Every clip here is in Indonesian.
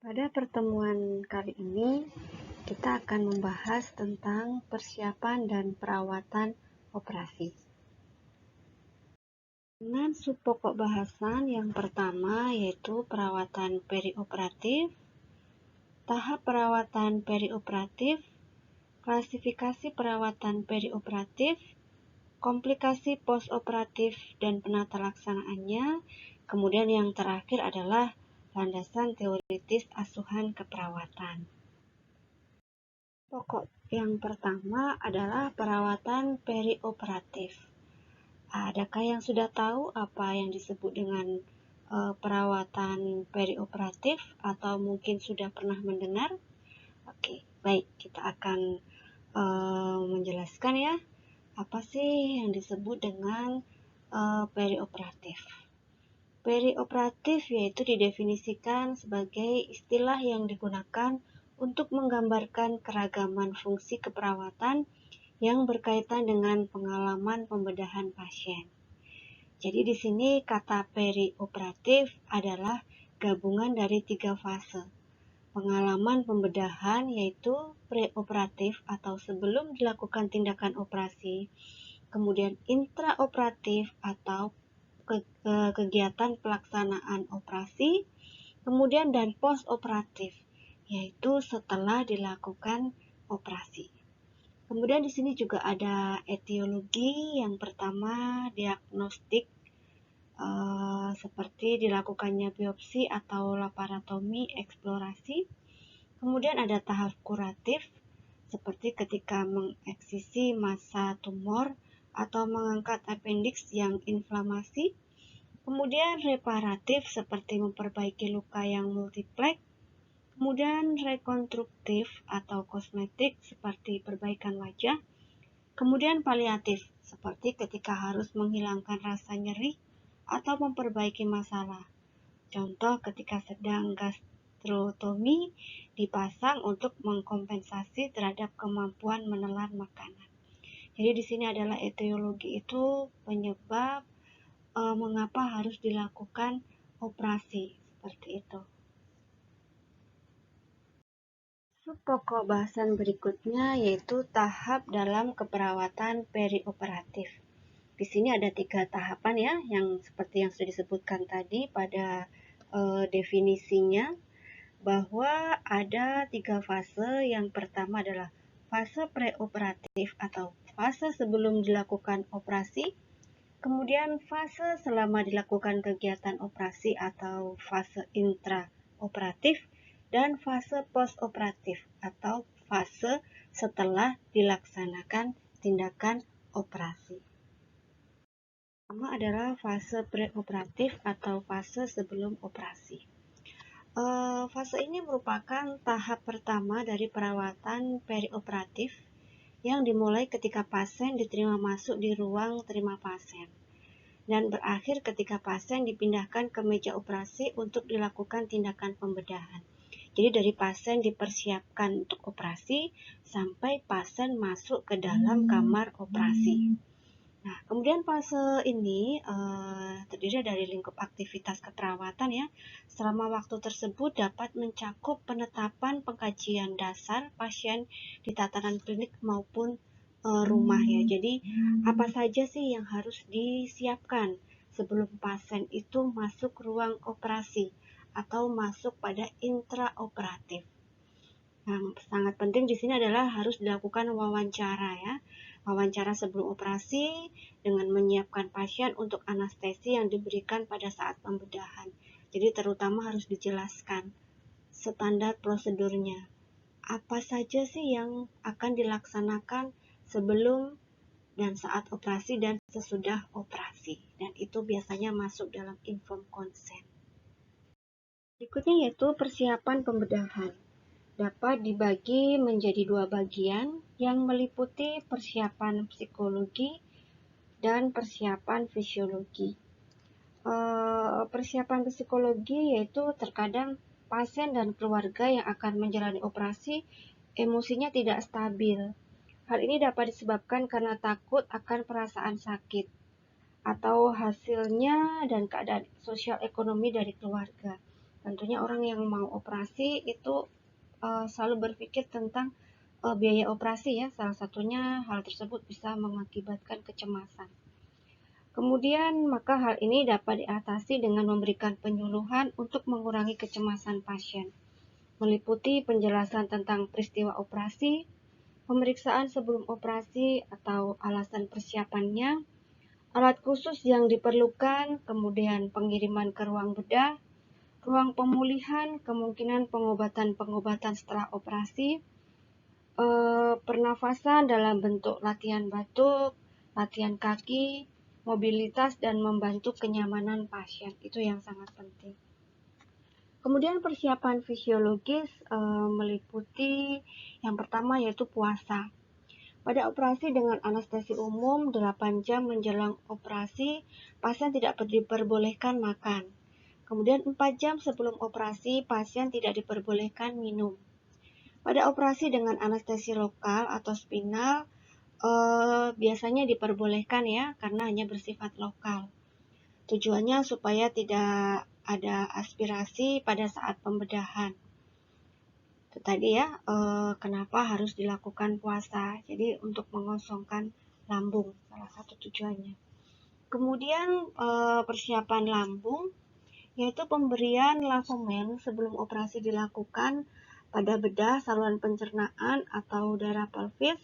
Pada pertemuan kali ini, kita akan membahas tentang persiapan dan perawatan operasi. Dengan subpokok bahasan yang pertama yaitu perawatan perioperatif, tahap perawatan perioperatif, klasifikasi perawatan perioperatif, komplikasi postoperatif dan penata laksanaannya, kemudian yang terakhir adalah landasan teoritis asuhan keperawatan. Pokok yang pertama adalah perawatan perioperatif. Adakah yang sudah tahu apa yang disebut dengan perawatan perioperatif atau mungkin sudah pernah mendengar? Oke, baik, kita akan menjelaskan ya, apa sih yang disebut dengan perioperatif. Perioperatif yaitu didefinisikan sebagai istilah yang digunakan untuk menggambarkan keragaman fungsi keperawatan yang berkaitan dengan pengalaman pembedahan pasien. Jadi di sini kata perioperatif adalah gabungan dari 3 fase. Pengalaman pembedahan yaitu preoperatif atau sebelum dilakukan tindakan operasi, kemudian intraoperatif atau kegiatan pelaksanaan operasi, kemudian dan postoperatif yaitu setelah dilakukan operasi. Kemudian di sini juga ada etiologi. Yang pertama diagnostik, seperti dilakukannya biopsi atau laparotomi eksplorasi. Kemudian ada tahap kuratif, seperti ketika mengeksisi massa tumor atau mengangkat appendix yang inflamasi. Kemudian reparatif, seperti memperbaiki luka yang multiplex. Kemudian rekonstruktif atau kosmetik, seperti perbaikan wajah. Kemudian paliatif, seperti ketika harus menghilangkan rasa nyeri atau memperbaiki masalah. Contoh ketika sedang gastrotomi dipasang untuk mengkompensasi terhadap kemampuan menelan makanan. Jadi di sini adalah etiologi itu penyebab mengapa harus dilakukan operasi seperti itu. Subpokok bahasan berikutnya yaitu tahap dalam keperawatan perioperatif. Di sini ada 3 tahapan ya, yang seperti yang sudah disebutkan tadi pada definisinya, bahwa ada 3 fase. Yang pertama adalah fase preoperatif atau fase sebelum dilakukan operasi, kemudian fase selama dilakukan kegiatan operasi atau fase intraoperatif, dan fase postoperatif atau fase setelah dilaksanakan tindakan operasi. Pertama adalah fase preoperatif atau fase sebelum operasi. Fase ini merupakan tahap pertama dari perawatan perioperatif yang dimulai ketika pasien diterima masuk di ruang terima pasien dan berakhir ketika pasien dipindahkan ke meja operasi untuk dilakukan tindakan pembedahan. Jadi dari pasien dipersiapkan untuk operasi sampai pasien masuk ke dalam kamar operasi. Nah, kemudian fase ini terdiri dari lingkup aktivitas keperawatan ya. Selama waktu tersebut dapat mencakup penetapan pengkajian dasar pasien di tataran klinik maupun rumah ya. Jadi apa saja sih yang harus disiapkan sebelum pasien itu masuk ruang operasi atau masuk pada intraoperatif. Yang sangat penting di sini adalah harus dilakukan wawancara ya. Wawancara sebelum operasi dengan menyiapkan pasien untuk anestesi yang diberikan pada saat pembedahan. Jadi terutama harus dijelaskan standar prosedurnya. Apa saja sih yang akan dilaksanakan sebelum dan saat operasi dan sesudah operasi. Dan itu biasanya masuk dalam inform consent. Berikutnya yaitu persiapan pembedahan. Dapat dibagi menjadi 2 bagian yang meliputi persiapan psikologi dan persiapan fisiologi. Persiapan psikologi yaitu terkadang pasien dan keluarga yang akan menjalani operasi emosinya tidak stabil. Hal ini dapat disebabkan karena takut akan perasaan sakit atau hasilnya dan keadaan sosial ekonomi dari keluarga. Tentunya orang yang mau operasi itu selalu berpikir tentang biaya operasi ya. Salah satunya hal tersebut bisa mengakibatkan kecemasan. Kemudian, maka hal ini dapat diatasi dengan memberikan penyuluhan untuk mengurangi kecemasan pasien, meliputi penjelasan tentang peristiwa operasi, pemeriksaan sebelum operasi atau alasan persiapannya, alat khusus yang diperlukan, kemudian pengiriman ke ruang bedah, ruang pemulihan, kemungkinan pengobatan-pengobatan setelah operasi, pernafasan dalam bentuk latihan batuk, latihan kaki, mobilitas, dan membantu kenyamanan pasien. Itu yang sangat penting. Kemudian persiapan fisiologis meliputi yang pertama yaitu puasa. Pada operasi dengan anestesi umum 8 jam menjelang operasi, pasien tidak diperbolehkan makan. Kemudian 4 jam sebelum operasi, pasien tidak diperbolehkan minum. Pada operasi dengan anestesi lokal atau spinal, biasanya diperbolehkan ya, karena hanya bersifat lokal. Tujuannya supaya tidak ada aspirasi pada saat pembedahan. Itu tadi ya, kenapa harus dilakukan puasa. Jadi untuk mengosongkan lambung, salah satu tujuannya. Kemudian persiapan lambung, yaitu pemberian lavomen sebelum operasi dilakukan pada bedah saluran pencernaan atau daerah pelvis.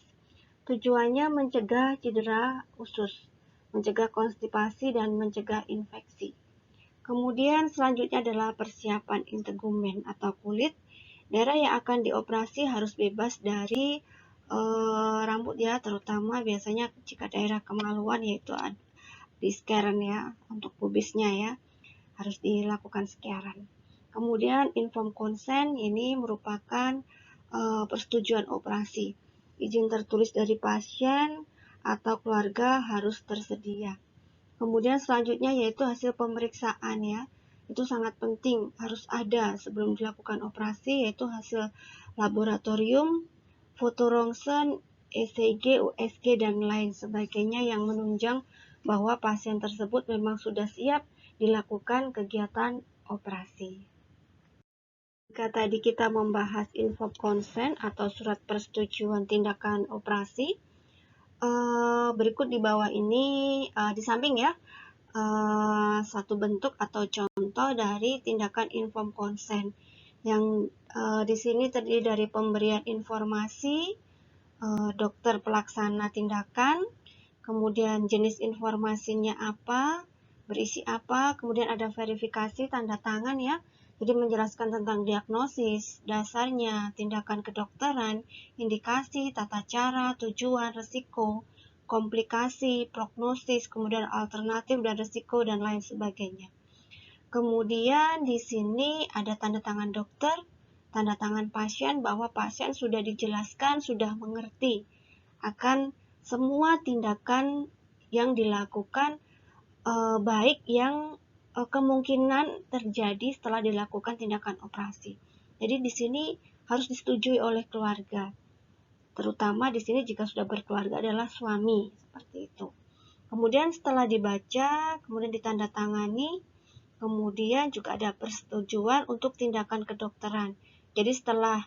Tujuannya mencegah cedera usus, mencegah konstipasi, dan mencegah infeksi. Kemudian selanjutnya adalah persiapan integumen atau kulit. Daerah yang akan dioperasi harus bebas dari rambut ya, terutama biasanya jika daerah kemaluan yaitu di scaran ya, untuk pubisnya ya, harus dilakukan scaran. Kemudian informed consent ini merupakan persetujuan operasi. Izin tertulis dari pasien atau keluarga harus tersedia. Kemudian selanjutnya yaitu hasil pemeriksaan ya. Itu sangat penting, harus ada sebelum dilakukan operasi, yaitu hasil laboratorium, foto rongsen, ECG, USG, dan lain sebagainya yang menunjang bahwa pasien tersebut memang sudah siap dilakukan kegiatan operasi. Jika tadi kita membahas informed consent atau surat persetujuan tindakan operasi, berikut di bawah ini di samping ya, satu bentuk atau contoh dari tindakan informed consent yang di sini terdiri dari pemberian informasi, dokter pelaksana tindakan, kemudian jenis informasinya apa, berisi apa, kemudian ada verifikasi tanda tangan ya. Jadi menjelaskan tentang diagnosis, dasarnya, tindakan kedokteran, indikasi, tata cara, tujuan, resiko, komplikasi, prognosis, kemudian alternatif dan resiko, dan lain sebagainya. Kemudian di sini ada tanda tangan dokter, tanda tangan pasien bahwa pasien sudah dijelaskan, sudah mengerti akan semua tindakan yang dilakukan, baik yang kemungkinan terjadi setelah dilakukan tindakan operasi. Jadi di sini harus disetujui oleh keluarga. Terutama di sini jika sudah berkeluarga adalah suami, seperti itu. Kemudian setelah dibaca, kemudian ditandatangani, kemudian juga ada persetujuan untuk tindakan kedokteran. Jadi setelah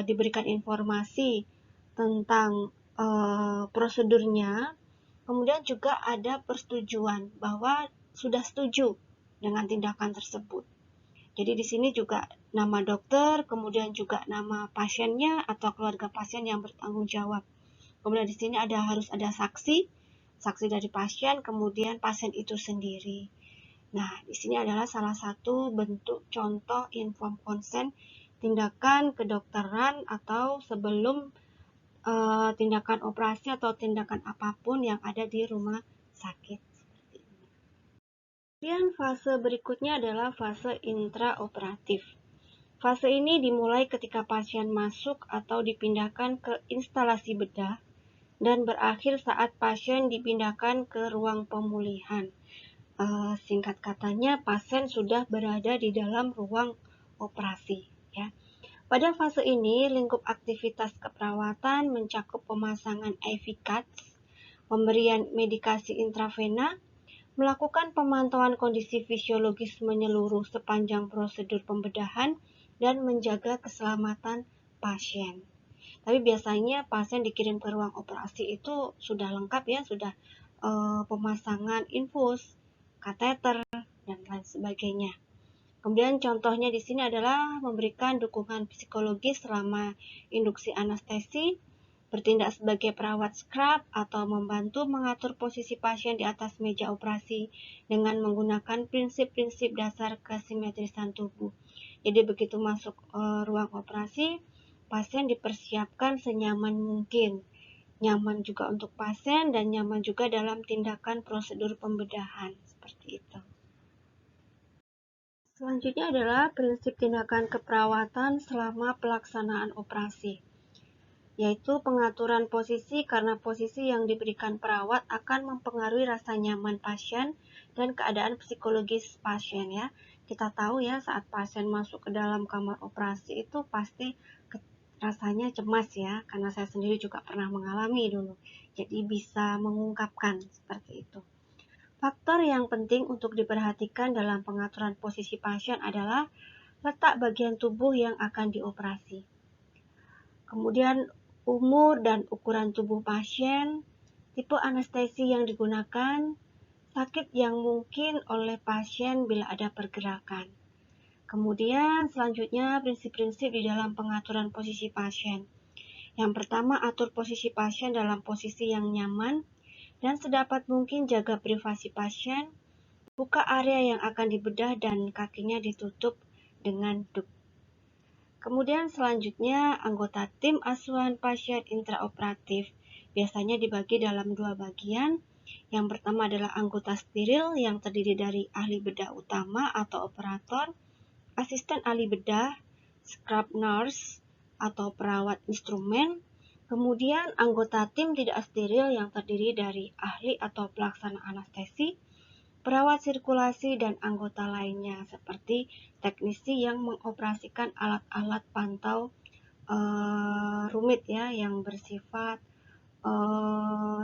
diberikan informasi tentang prosedurnya, kemudian juga ada persetujuan bahwa sudah setuju dengan tindakan tersebut. Jadi di sini juga nama dokter, kemudian juga nama pasiennya atau keluarga pasien yang bertanggung jawab. Kemudian di sini harus ada saksi dari pasien, kemudian pasien itu sendiri. Nah, di sini adalah salah satu bentuk contoh informed consent tindakan kedokteran atau sebelum tindakan operasi atau tindakan apapun yang ada di rumah sakit. Kemudian fase berikutnya adalah fase intraoperatif. Fase ini dimulai ketika pasien masuk atau dipindahkan ke instalasi bedah dan berakhir saat pasien dipindahkan ke ruang pemulihan. Singkat katanya, pasien sudah berada di dalam ruang operasi. Ya. Pada fase ini, lingkup aktivitas keperawatan mencakup pemasangan IV cuts, pemberian medikasi intravena, melakukan pemantauan kondisi fisiologis menyeluruh sepanjang prosedur pembedahan, dan menjaga keselamatan pasien. Tapi biasanya pasien dikirim ke ruang operasi itu sudah lengkap ya, sudah pemasangan infus, kateter, dan lain sebagainya. Kemudian contohnya di sini adalah memberikan dukungan psikologis selama induksi anestesi, bertindak sebagai perawat scrub, atau membantu mengatur posisi pasien di atas meja operasi dengan menggunakan prinsip-prinsip dasar kesimetrisan tubuh. Jadi begitu masuk ruang operasi, pasien dipersiapkan senyaman mungkin. Nyaman juga untuk pasien dan nyaman juga dalam tindakan prosedur pembedahan. Seperti itu. Selanjutnya adalah prinsip tindakan keperawatan selama pelaksanaan operasi, yaitu pengaturan posisi karena posisi yang diberikan perawat akan mempengaruhi rasa nyaman pasien dan keadaan psikologis pasien ya. Kita tahu ya, saat pasien masuk ke dalam kamar operasi itu pasti rasanya cemas ya, karena saya sendiri juga pernah mengalami dulu. Jadi bisa mengungkapkan seperti itu. Faktor yang penting untuk diperhatikan dalam pengaturan posisi pasien adalah letak bagian tubuh yang akan dioperasi. Kemudian umur dan ukuran tubuh pasien, tipe anestesi yang digunakan, sakit yang mungkin oleh pasien bila ada pergerakan. Kemudian selanjutnya prinsip-prinsip di dalam pengaturan posisi pasien. Yang pertama, atur posisi pasien dalam posisi yang nyaman dan sedapat mungkin jaga privasi pasien. Buka area yang akan dibedah dan kakinya ditutup dengan dup. Kemudian selanjutnya anggota tim asuhan pasien intraoperatif biasanya dibagi dalam dua bagian. Yang pertama adalah anggota steril yang terdiri dari ahli bedah utama atau operator, asisten ahli bedah, scrub nurse atau perawat instrumen. Kemudian anggota tim tidak steril yang terdiri dari ahli atau pelaksana anestesi, perawat sirkulasi, dan anggota lainnya seperti teknisi yang mengoperasikan alat-alat pantau rumit ya, yang bersifat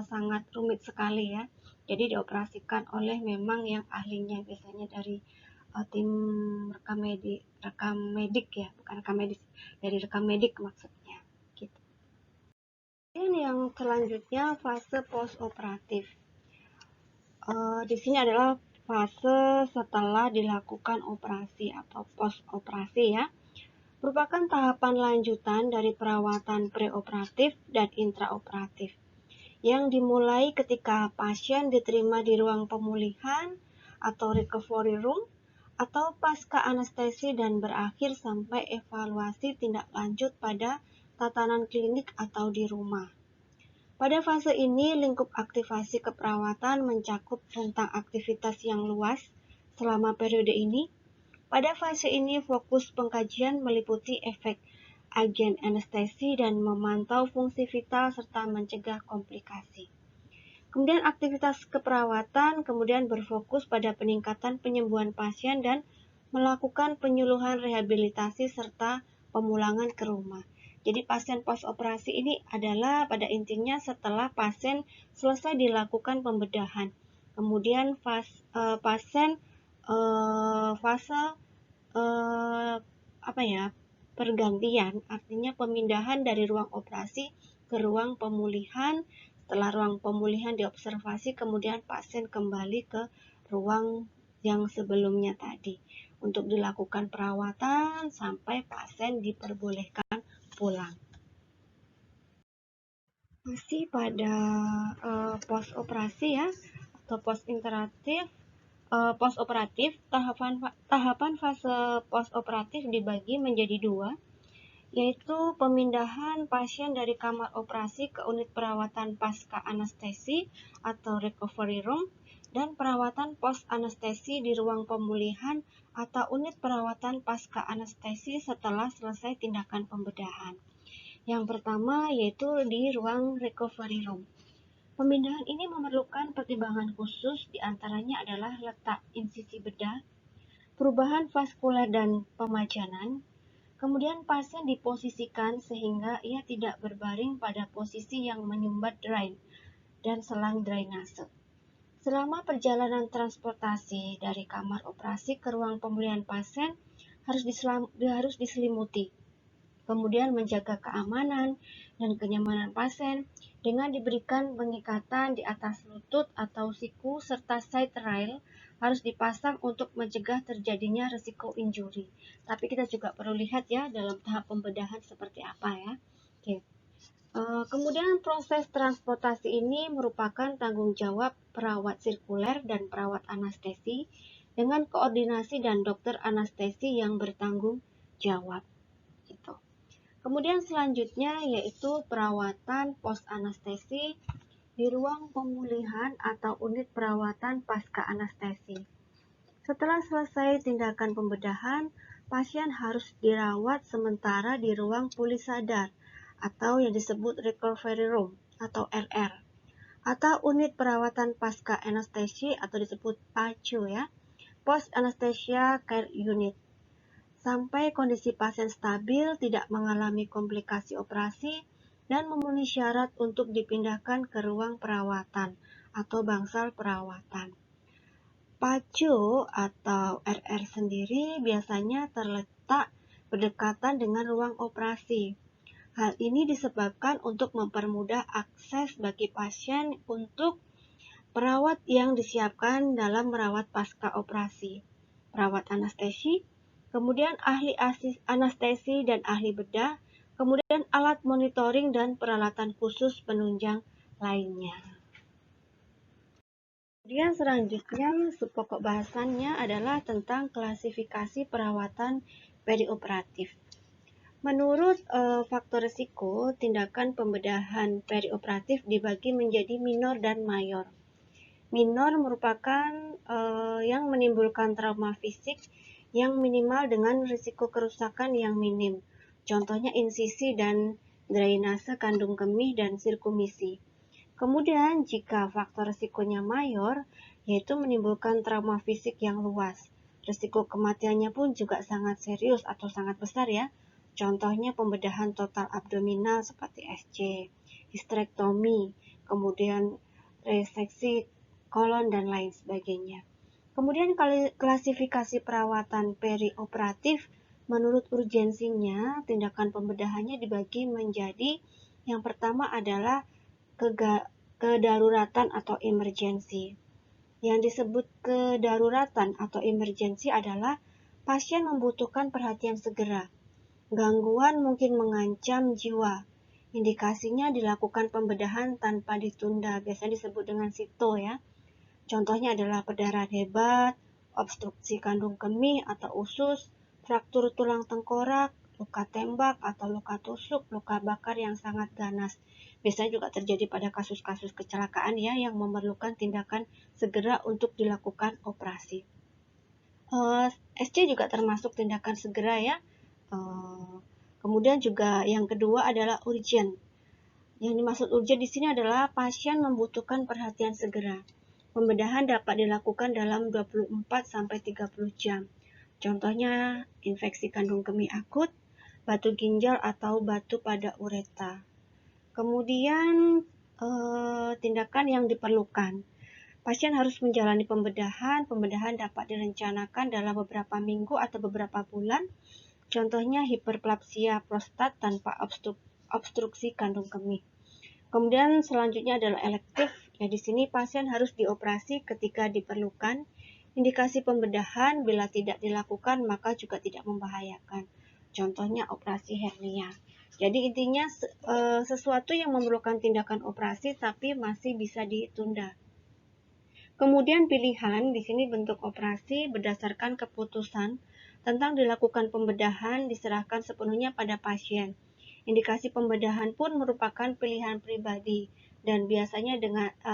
sangat rumit sekali ya. Jadi dioperasikan oleh memang yang ahlinya, biasanya dari tim rekam medik ya, bukan rekam medis, dari rekam medik maksudnya. Gitu. Dan yang selanjutnya fase post operatif. Di sini adalah fase setelah dilakukan operasi atau post operasi ya. Merupakan tahapan lanjutan dari perawatan preoperatif dan intraoperatif yang dimulai ketika pasien diterima di ruang pemulihan atau recovery room atau pasca anestesi dan berakhir sampai evaluasi tindak lanjut pada tatanan klinik atau di rumah. Pada fase ini, lingkup aktivasi keperawatan mencakup rentang aktivitas yang luas selama periode ini. Pada fase ini, fokus pengkajian meliputi efek agen anestesi dan memantau fungsi vital serta mencegah komplikasi. Kemudian aktivitas keperawatan kemudian berfokus pada peningkatan penyembuhan pasien dan melakukan penyuluhan rehabilitasi serta pemulangan ke rumah. Jadi pasien post operasi ini adalah pada intinya setelah pasien selesai dilakukan pembedahan. Kemudian pasien fase pergantian, artinya pemindahan dari ruang operasi ke ruang pemulihan. Setelah ruang pemulihan diobservasi, kemudian pasien kembali ke ruang yang sebelumnya tadi untuk dilakukan perawatan sampai pasien diperbolehkan pulang. Masih pada post operasi ya, atau post operatif, tahapan fase post operatif dibagi menjadi dua, yaitu pemindahan pasien dari kamar operasi ke unit perawatan pasca anestesi atau recovery room, dan perawatan post anestesi di ruang pemulihan atau unit perawatan pasca anestesi setelah selesai tindakan pembedahan. Yang pertama yaitu di ruang recovery room. Pemindahan ini memerlukan pertimbangan khusus, diantaranya adalah letak insisi bedah, perubahan vaskular dan pemajanan. Kemudian pasien diposisikan sehingga ia tidak berbaring pada posisi yang menyumbat drain dan selang drainase. Selama perjalanan transportasi dari kamar operasi ke ruang pemulihan pasien harus diselimuti. Kemudian menjaga keamanan dan kenyamanan pasien dengan diberikan pengikatan di atas lutut atau siku serta side rail harus dipasang untuk mencegah terjadinya risiko injury. Tapi kita juga perlu lihat ya dalam tahap pembedahan seperti apa ya. Oke. Kemudian proses transportasi ini merupakan tanggung jawab perawat sirkuler dan perawat anestesi dengan koordinasi dan dokter anestesi yang bertanggung jawab. Gitu. Kemudian selanjutnya yaitu perawatan post anestesi di ruang pemulihan atau unit perawatan pasca anestesi. Setelah selesai tindakan pembedahan, pasien harus dirawat sementara di ruang pulih sadar atau yang disebut recovery room atau RR atau unit perawatan pasca anestesi atau disebut PACU ya, post anesthesia care unit, sampai kondisi pasien stabil, tidak mengalami komplikasi operasi, dan memenuhi syarat untuk dipindahkan ke ruang perawatan atau bangsal perawatan. PACU atau RR sendiri biasanya terletak berdekatan dengan ruang operasi. Hal ini disebabkan untuk mempermudah akses bagi pasien untuk perawat yang disiapkan dalam merawat pasca operasi, perawat anestesi, kemudian ahli anestesi dan ahli bedah, kemudian alat monitoring dan peralatan khusus penunjang lainnya. Kemudian selanjutnya subpokok bahasannya adalah tentang klasifikasi perawatan perioperatif. Menurut faktor risiko, tindakan pembedahan perioperatif dibagi menjadi minor dan mayor. Minor merupakan yang menimbulkan trauma fisik yang minimal dengan risiko kerusakan yang minim. Contohnya insisi dan drainase kandung kemih dan sirkumisi. Kemudian jika faktor risikonya mayor, yaitu menimbulkan trauma fisik yang luas. Risiko kematiannya pun juga sangat serius atau sangat besar ya. Contohnya pembedahan total abdominal seperti SC, histrektomi, kemudian reseksi kolon dan lain sebagainya. Kemudian klasifikasi perawatan perioperatif menurut urgensinya, tindakan pembedahannya dibagi menjadi yang pertama adalah kedaruratan atau emergensi. Yang disebut kedaruratan atau emergensi adalah pasien membutuhkan perhatian segera. Gangguan mungkin mengancam jiwa. Indikasinya dilakukan pembedahan tanpa ditunda, biasanya disebut dengan SITO ya. Contohnya adalah perdarahan hebat, obstruksi kandung kemih atau usus, fraktur tulang tengkorak, luka tembak atau luka tusuk, luka bakar yang sangat ganas. Biasanya juga terjadi pada kasus-kasus kecelakaan ya yang memerlukan tindakan segera untuk dilakukan operasi. SC juga termasuk tindakan segera ya. Kemudian juga yang kedua adalah urgent. Yang dimaksud urgent di sini adalah pasien membutuhkan perhatian segera. Pembedahan dapat dilakukan dalam 24-30 jam. Contohnya infeksi kandung kemih akut, batu ginjal atau batu pada ureta. Kemudian tindakan yang diperlukan. Pasien harus menjalani pembedahan. Pembedahan dapat direncanakan dalam beberapa minggu atau beberapa bulan. Contohnya hiperplapsia prostat tanpa obstruksi kandung kemih. Kemudian selanjutnya adalah elektif. Ya, di sini pasien harus dioperasi ketika diperlukan. Indikasi pembedahan bila tidak dilakukan maka juga tidak membahayakan. Contohnya operasi hernia. Jadi intinya sesuatu yang memerlukan tindakan operasi tapi masih bisa ditunda. Kemudian pilihan di sini bentuk operasi berdasarkan keputusan tentang dilakukan pembedahan diserahkan sepenuhnya pada pasien. Indikasi pembedahan pun merupakan pilihan pribadi dan biasanya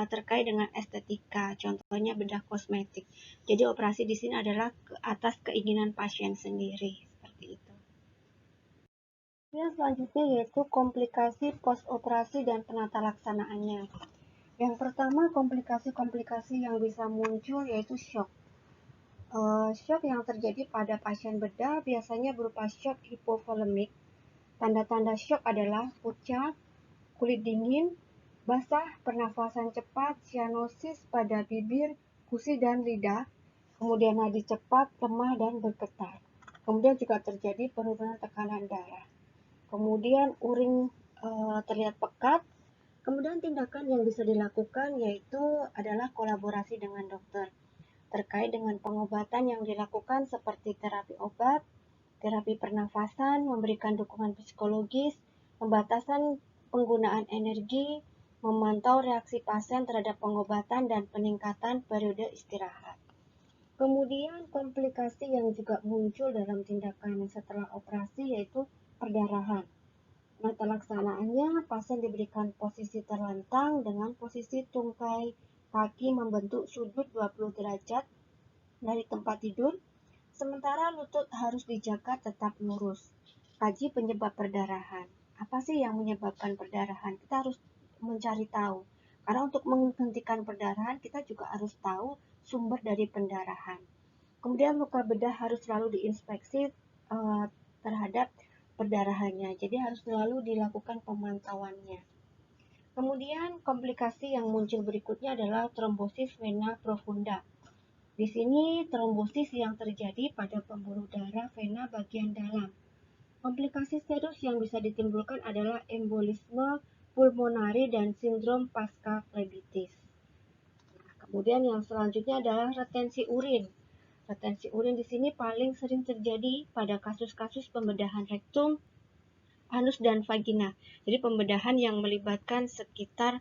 terkait dengan estetika, contohnya bedah kosmetik. Jadi operasi di sini adalah atas keinginan pasien sendiri, seperti itu. Yang selanjutnya yaitu komplikasi post-operasi dan penata laksanaannya. Yang pertama, komplikasi-komplikasi yang bisa muncul yaitu shock. Shock yang terjadi pada pasien bedah biasanya berupa shock hipovolemik. Tanda-tanda shock adalah pucat, kulit dingin, basah, pernafasan cepat, sianosis pada bibir, gusi dan lidah, kemudian nadi cepat, lemah dan bergetar. Kemudian juga terjadi penurunan tekanan darah. Kemudian urin terlihat pekat. Kemudian tindakan yang bisa dilakukan yaitu adalah kolaborasi dengan dokter terkait dengan pengobatan yang dilakukan seperti terapi obat, terapi pernafasan, memberikan dukungan psikologis, pembatasan penggunaan energi, memantau reaksi pasien terhadap pengobatan, dan peningkatan periode istirahat. Kemudian komplikasi yang juga muncul dalam tindakan setelah operasi yaitu perdarahan. Nah, pelaksanaannya pasien diberikan posisi terlentang dengan posisi tungkai kaki membentuk sudut 20 derajat dari tempat tidur, sementara lutut harus dijaga tetap lurus. Kaji penyebab perdarahan. Apa sih yang menyebabkan perdarahan? Kita harus mencari tahu. Karena untuk menghentikan perdarahan, kita juga harus tahu sumber dari pendarahan. Kemudian luka bedah harus selalu diinspeksi terhadap perdarahannya. Jadi harus selalu dilakukan pemantauannya. Kemudian komplikasi yang muncul berikutnya adalah trombosis vena profunda. Di sini trombosis yang terjadi pada pembuluh darah vena bagian dalam. Komplikasi serius yang bisa ditimbulkan adalah embolisme pulmonari dan sindrom pasca phlebitis. Nah, kemudian yang selanjutnya adalah retensi urin. Retensi urin di sini paling sering terjadi pada kasus-kasus pembedahan rektum, anus dan vagina. Jadi pembedahan yang melibatkan sekitar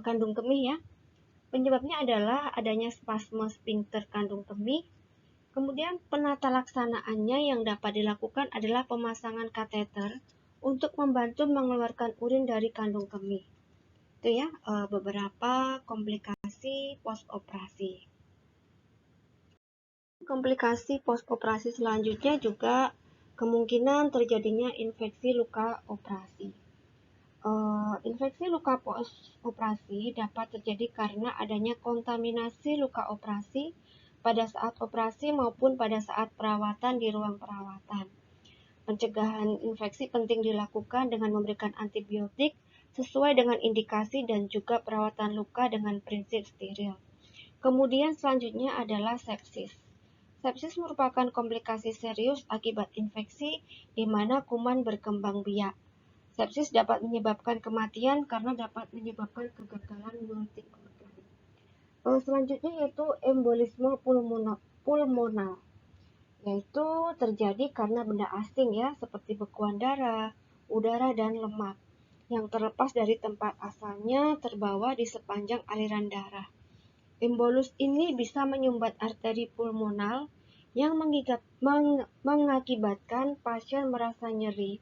kandung kemih ya. Penyebabnya adalah adanya spasme sphincter kandung kemih. Kemudian penata laksanaannya yang dapat dilakukan adalah pemasangan kateter untuk membantu mengeluarkan urin dari kandung kemih. Itu ya beberapa komplikasi post-operasi. Komplikasi post-operasi selanjutnya juga kemungkinan terjadinya infeksi luka operasi. Infeksi luka post-operasi dapat terjadi karena adanya kontaminasi luka operasi pada saat operasi maupun pada saat perawatan di ruang perawatan. Pencegahan infeksi penting dilakukan dengan memberikan antibiotik sesuai dengan indikasi dan juga perawatan luka dengan prinsip steril. Kemudian selanjutnya adalah sepsis. Sepsis merupakan komplikasi serius akibat infeksi di mana kuman berkembang biak. Sepsis dapat menyebabkan kematian karena dapat menyebabkan kegagalan multi organ. Selanjutnya yaitu embolisme pulmonal, yaitu terjadi karena benda asing ya, seperti bekuan darah, udara, dan lemak yang terlepas dari tempat asalnya terbawa di sepanjang aliran darah. Embolus ini bisa menyumbat arteri pulmonal yang mengakibatkan pasien merasa nyeri,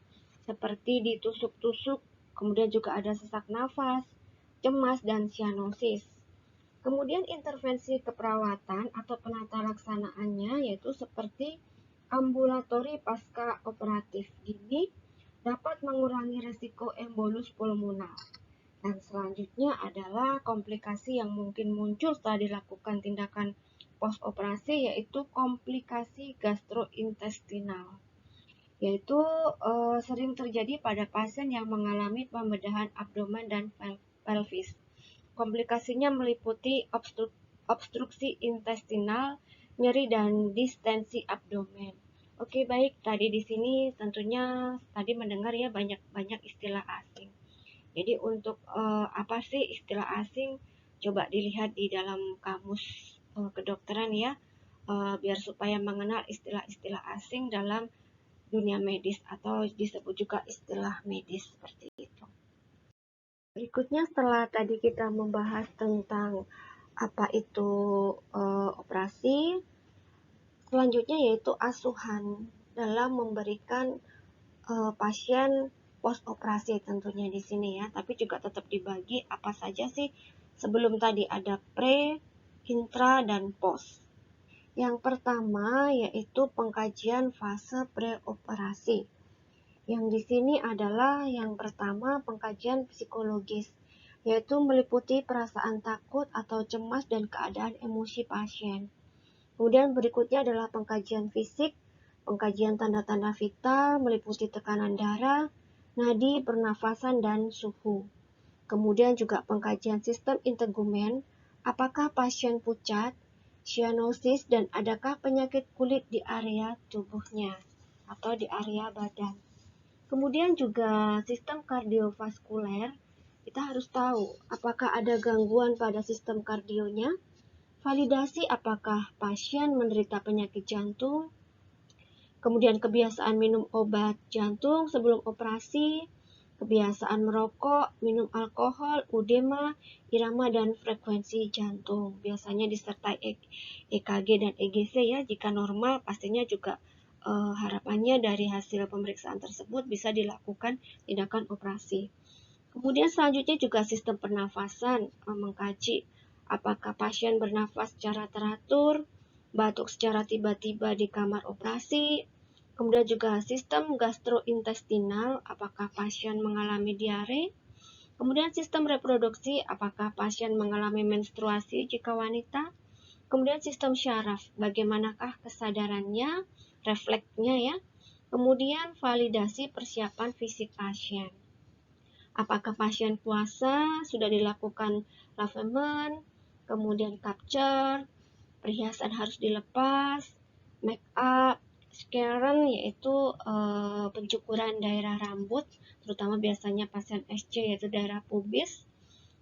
seperti ditusuk-tusuk, kemudian juga ada sesak nafas, cemas, dan sianosis. Kemudian intervensi keperawatan atau penata laksanaannya yaitu seperti ambulatori pasca operatif. Ini dapat mengurangi risiko embolus pulmonal. Dan selanjutnya adalah komplikasi yang mungkin muncul setelah dilakukan tindakan post-operasi yaitu komplikasi gastrointestinal. Yaitu sering terjadi pada pasien yang mengalami pembedahan abdomen dan pelvis. Komplikasinya meliputi obstruksi intestinal, nyeri dan distensi abdomen. Oke, baik. Tadi di sini tentunya tadi mendengar ya banyak istilah asing. Jadi untuk apa sih istilah asing? Coba dilihat di dalam kamus kedokteran ya, biar supaya mengenal istilah-istilah asing dalam dunia medis atau disebut juga istilah medis seperti itu. Berikutnya setelah tadi kita membahas tentang apa itu operasi, selanjutnya yaitu asuhan dalam memberikan pasien post operasi tentunya di sini ya, tapi juga tetap dibagi apa saja sih sebelum tadi ada pre, intra, dan post. Yang pertama yaitu pengkajian fase preoperasi. Yang di sini adalah yang pertama pengkajian psikologis, yaitu meliputi perasaan takut atau cemas dan keadaan emosi pasien. Kemudian berikutnya adalah pengkajian fisik, pengkajian tanda-tanda vital meliputi tekanan darah, nadi, pernafasan, dan suhu. Kemudian juga pengkajian sistem integumen, apakah pasien pucat, cyanosis, dan adakah penyakit kulit di area tubuhnya atau di area badan. Kemudian juga sistem kardiovaskuler, kita harus tahu apakah ada gangguan pada sistem kardionya, validasi apakah pasien menderita penyakit jantung, kemudian kebiasaan minum obat jantung sebelum operasi, kebiasaan merokok, minum alkohol, edema, irama, dan frekuensi jantung. Biasanya disertai EKG dan EGC ya. Jika normal, pastinya juga harapannya dari hasil pemeriksaan tersebut bisa dilakukan tindakan operasi. Kemudian selanjutnya juga sistem pernafasan, mengkaji apakah pasien bernafas secara teratur, batuk secara tiba-tiba di kamar operasi. Kemudian juga sistem gastrointestinal, apakah pasien mengalami diare. Kemudian sistem reproduksi, apakah pasien mengalami menstruasi jika wanita. Kemudian sistem syaraf, bagaimanakah kesadarannya, refleksnya ya. Kemudian validasi persiapan fisik pasien. Apakah pasien puasa, sudah dilakukan lavement, kemudian capture, perhiasan harus dilepas, make up, Scaran yaitu pencukuran daerah rambut, terutama biasanya pasien SC yaitu daerah pubis.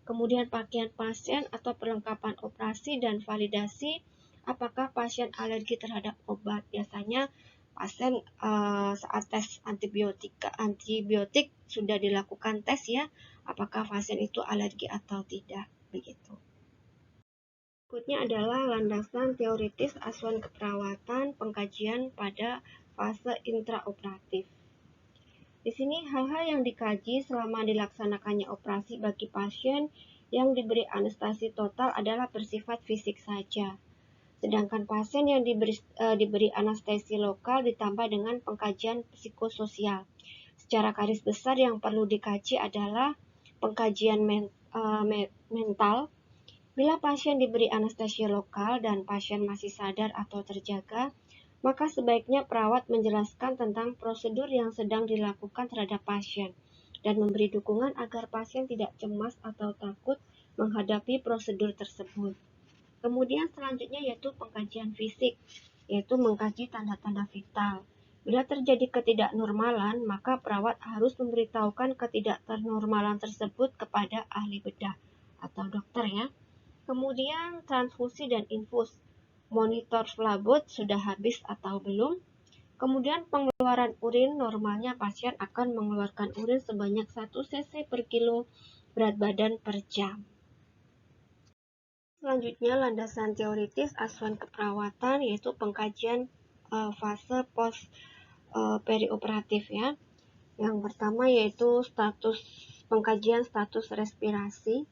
Kemudian pakaian pasien atau perlengkapan operasi dan validasi apakah pasien alergi terhadap obat. Biasanya pasien saat tes antibiotik sudah dilakukan tes ya, apakah pasien itu alergi atau tidak, begitu. Berikutnya adalah landasan teoritis asuhan keperawatan pengkajian pada fase intraoperatif. Di sini hal-hal yang dikaji selama dilaksanakannya operasi bagi pasien yang diberi anestesi total adalah bersifat fisik saja. Sedangkan pasien yang diberi anestesi lokal ditambah dengan pengkajian psikososial. Secara garis besar yang perlu dikaji adalah pengkajian mental. Bila pasien diberi anestesi lokal dan pasien masih sadar atau terjaga, maka sebaiknya perawat menjelaskan tentang prosedur yang sedang dilakukan terhadap pasien dan memberi dukungan agar pasien tidak cemas atau takut menghadapi prosedur tersebut. Kemudian selanjutnya yaitu pengkajian fisik, yaitu mengkaji tanda-tanda vital. Bila terjadi ketidaknormalan, maka perawat harus memberitahukan ketidaknormalan tersebut kepada ahli bedah atau dokter ya. Kemudian transfusi dan infus, monitor phlebot sudah habis atau belum. Kemudian pengeluaran urin, normalnya pasien akan mengeluarkan urin sebanyak 1 cc per kilo berat badan per jam. Selanjutnya landasan teoritis asuhan keperawatan yaitu pengkajian fase post perioperatif ya. Yang pertama yaitu pengkajian status respirasi,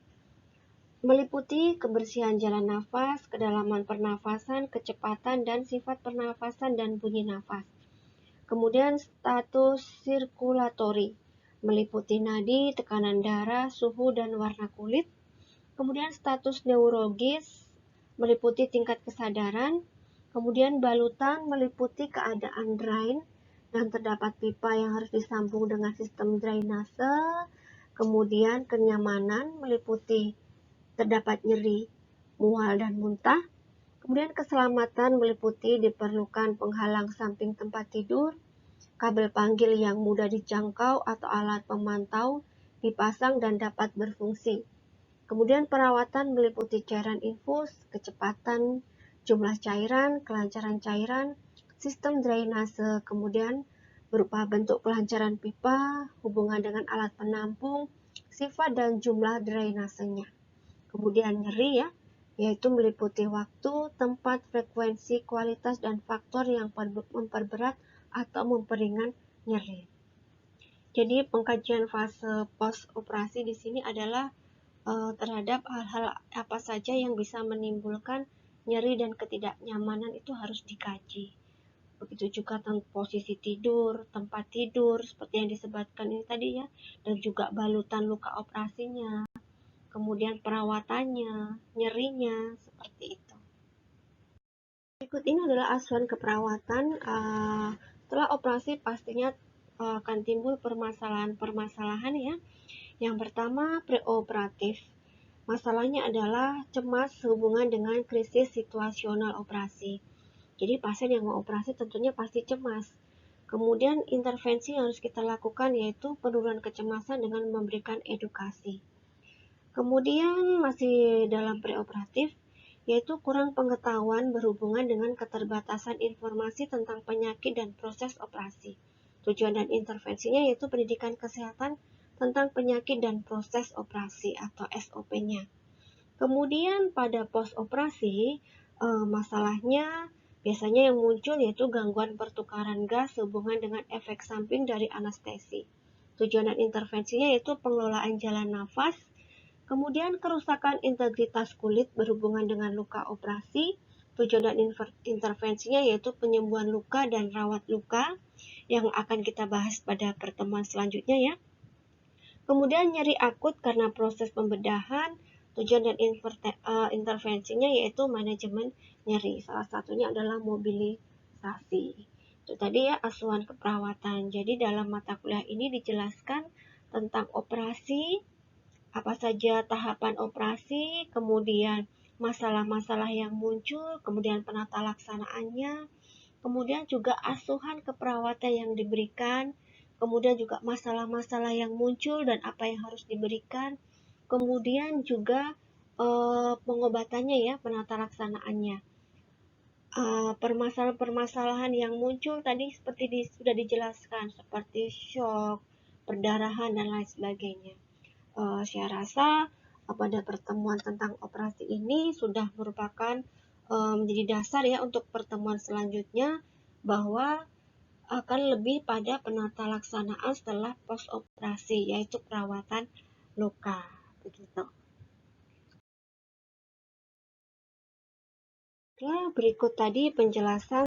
meliputi kebersihan jalan nafas, kedalaman pernafasan, kecepatan dan sifat pernafasan dan bunyi nafas. Kemudian status sirkulatori, meliputi nadi, tekanan darah, suhu dan warna kulit. Kemudian status neurologis, meliputi tingkat kesadaran. Kemudian balutan, meliputi keadaan drain dan terdapat pipa yang harus disambung dengan sistem drainase. Kemudian kenyamanan, meliputi terdapat nyeri, mual, dan muntah. Kemudian keselamatan meliputi diperlukan penghalang samping tempat tidur, kabel panggil yang mudah dijangkau atau alat pemantau dipasang dan dapat berfungsi. Kemudian perawatan meliputi cairan infus, kecepatan, jumlah cairan, kelancaran cairan, sistem drainase, kemudian berupa bentuk kelancaran pipa, hubungan dengan alat penampung, sifat dan jumlah drainasenya. Kemudian nyeri ya, yaitu meliputi waktu, tempat, frekuensi, kualitas, dan faktor yang memperberat atau memperingan nyeri. Jadi pengkajian fase post operasi di sini adalah terhadap hal-hal apa saja yang bisa menimbulkan nyeri dan ketidaknyamanan itu harus dikaji. Begitu juga tentang posisi tidur, tempat tidur, seperti yang disebutkan ini tadi ya, dan juga balutan luka operasinya. Kemudian perawatannya, nyerinya, seperti itu. Berikut ini adalah asuhan keperawatan. Setelah operasi pastinya akan timbul permasalahan-permasalahan ya. Yang pertama, preoperatif. Masalahnya adalah cemas sehubungan dengan krisis situasional operasi. Jadi pasien yang mau operasi tentunya pasti cemas. Kemudian intervensi yang harus kita lakukan yaitu penurunan kecemasan dengan memberikan edukasi. Kemudian masih dalam preoperatif, yaitu kurang pengetahuan berhubungan dengan keterbatasan informasi tentang penyakit dan proses operasi. Tujuan dan intervensinya yaitu pendidikan kesehatan tentang penyakit dan proses operasi atau SOP-nya. Kemudian pada post-operasi, masalahnya biasanya yang muncul yaitu gangguan pertukaran gas sehubungan dengan efek samping dari anestesi. Tujuan dan intervensinya yaitu pengelolaan jalan nafas, kemudian kerusakan integritas kulit berhubungan dengan luka operasi. Tujuan dan intervensinya yaitu penyembuhan luka dan rawat luka yang akan kita bahas pada pertemuan selanjutnya ya. Kemudian nyeri akut karena proses pembedahan, tujuan dan intervensinya yaitu manajemen nyeri. Salah satunya adalah mobilisasi. Itu tadi ya asuhan keperawatan. Jadi dalam mata kuliah ini dijelaskan tentang operasi, apa saja tahapan operasi, kemudian masalah-masalah yang muncul, kemudian penata laksanaannya, kemudian juga asuhan keperawatan yang diberikan, kemudian juga masalah-masalah yang muncul dan apa yang harus diberikan, kemudian juga pengobatannya ya, penata laksanaannya. Permasalahan-permasalahan yang muncul tadi seperti sudah dijelaskan, seperti shock, perdarahan, dan lain sebagainya. Saya rasa pada pertemuan tentang operasi ini sudah merupakan menjadi dasar ya untuk pertemuan selanjutnya, bahwa akan lebih pada penata laksanaan setelah post operasi, yaitu perawatan luka. Begitu. Oke, berikut tadi penjelasan